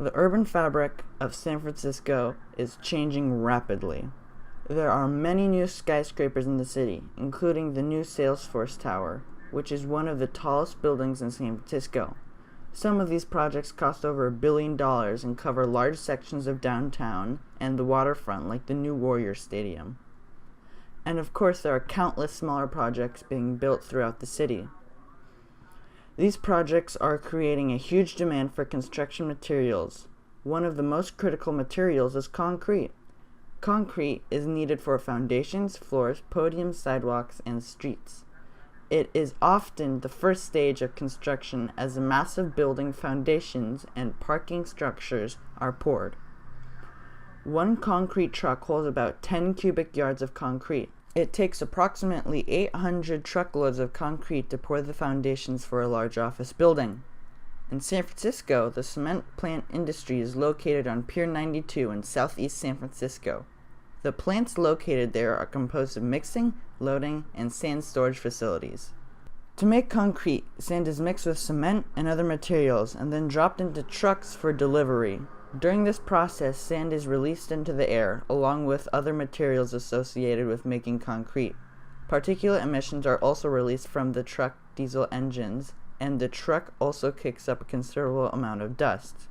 The urban fabric of San Francisco is changing rapidly. There are many new skyscrapers in the city, including the new Salesforce Tower, which is one of the tallest buildings in San Francisco. Some of these projects cost over $1 billion and cover large sections of downtown and the waterfront, like the new Warrior Stadium. And of course, there are countless smaller projects being built throughout the city. These projects are creating a huge demand for construction materials. One of the most critical materials is concrete. Concrete is needed for foundations, floors, podiums, sidewalks, and streets. It is often the first stage of construction as the massive building foundations and parking structures are poured. One concrete truck holds about 10 cubic yards of concrete. It takes approximately 800 truckloads of concrete to pour the foundations for a large office building. In San Francisco, the cement plant industry is located on Pier 92 in southeast San Francisco. The plants located there are composed of mixing, loading, and sand storage facilities. To make concrete, sand is mixed with cement and other materials and then dropped into trucks for delivery. During this process, sand is released into the air, along with other materials associated with making concrete. Particulate emissions are also released from the truck diesel engines, and the truck also kicks up a considerable amount of dust.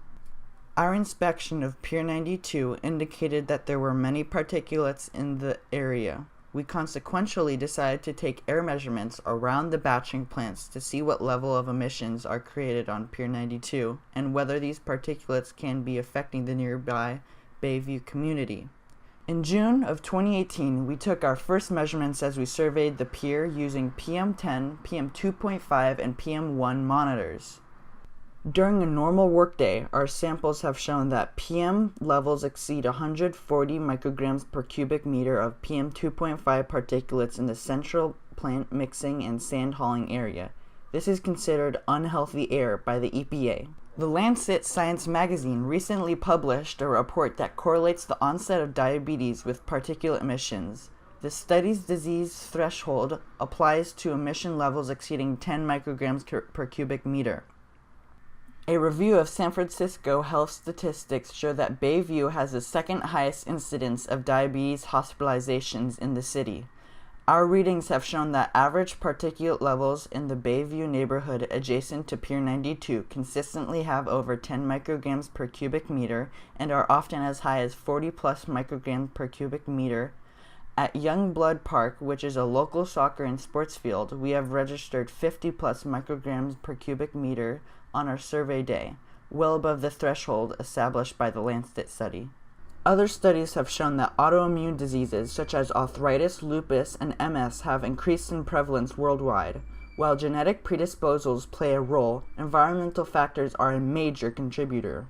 Our inspection of Pier 92 indicated that there were many particulates in the area. We consequentially decided to take air measurements around the batching plants to see what level of emissions are created on Pier 92 and whether these particulates can be affecting the nearby Bayview community. In June of 2018, we took our first measurements as we surveyed the pier using PM10, PM2.5, and PM1 monitors. During a normal workday, our samples have shown that PM levels exceed 140 micrograms per cubic meter of PM2.5 particulates in the central plant mixing and sand hauling area. This is considered unhealthy air by the EPA. The Lancet Science magazine recently published a report that correlates the onset of diabetes with particulate emissions. The study's disease threshold applies to emission levels exceeding 10 micrograms per cubic meter. A review of San Francisco health statistics show that Bayview has the second highest incidence of diabetes hospitalizations in the city. Our readings have shown that average particulate levels in the Bayview neighborhood adjacent to Pier 92 consistently have over 10 micrograms per cubic meter and are often as high as 40 plus micrograms per cubic meter. At Youngblood Park, which is a local soccer and sports field, we have registered 50 plus micrograms per cubic meter on our survey day, well above the threshold established by the Lancet study. Other studies have shown that autoimmune diseases such as arthritis, lupus, and MS have increased in prevalence worldwide. While genetic predisposals play a role, environmental factors are a major contributor.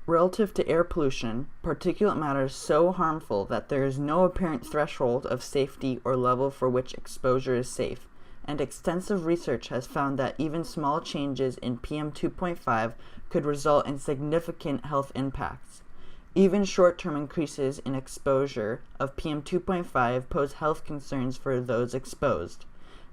Relative to air pollution, particulate matter is so harmful that there is no apparent threshold of safety or level for which exposure is safe, and extensive research has found that even small changes in PM2.5 could result in significant health impacts. Even short-term increases in exposure of PM2.5 pose health concerns for those exposed.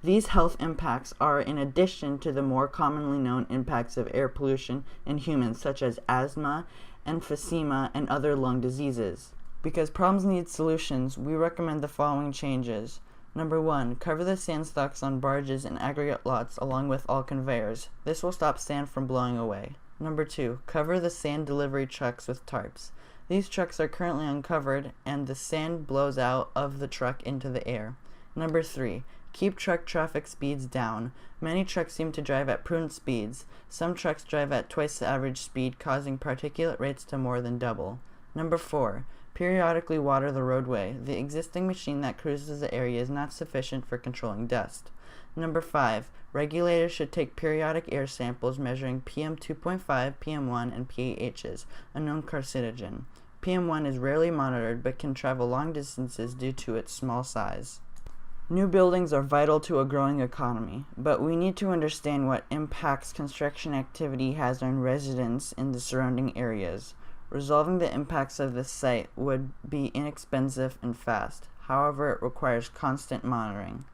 These health impacts are in addition to the more commonly known impacts of air pollution in humans, such as asthma, emphysema, and other lung diseases. Because problems need solutions, we recommend the following changes. Number 1. Cover the sand stocks on barges and aggregate lots along with all conveyors. This will stop sand from blowing away. Number 2. Cover the sand delivery trucks with tarps. These trucks are currently uncovered and the sand blows out of the truck into the air. Number 3. Keep truck traffic speeds down. Many trucks seem to drive at prudent speeds. Some trucks drive at twice the average speed, causing particulate rates to more than double. Number 4. Periodically water the roadway. The existing machine that cruises the area is not sufficient for controlling dust. Number 5. Regulators should take periodic air samples measuring PM2.5, PM1, and PAHs, a known carcinogen. PM1 is rarely monitored but can travel long distances due to its small size. New buildings are vital to a growing economy, but we need to understand what impacts construction activity has on residents in the surrounding areas. Resolving the impacts of this site would be inexpensive and fast. However, it requires constant monitoring.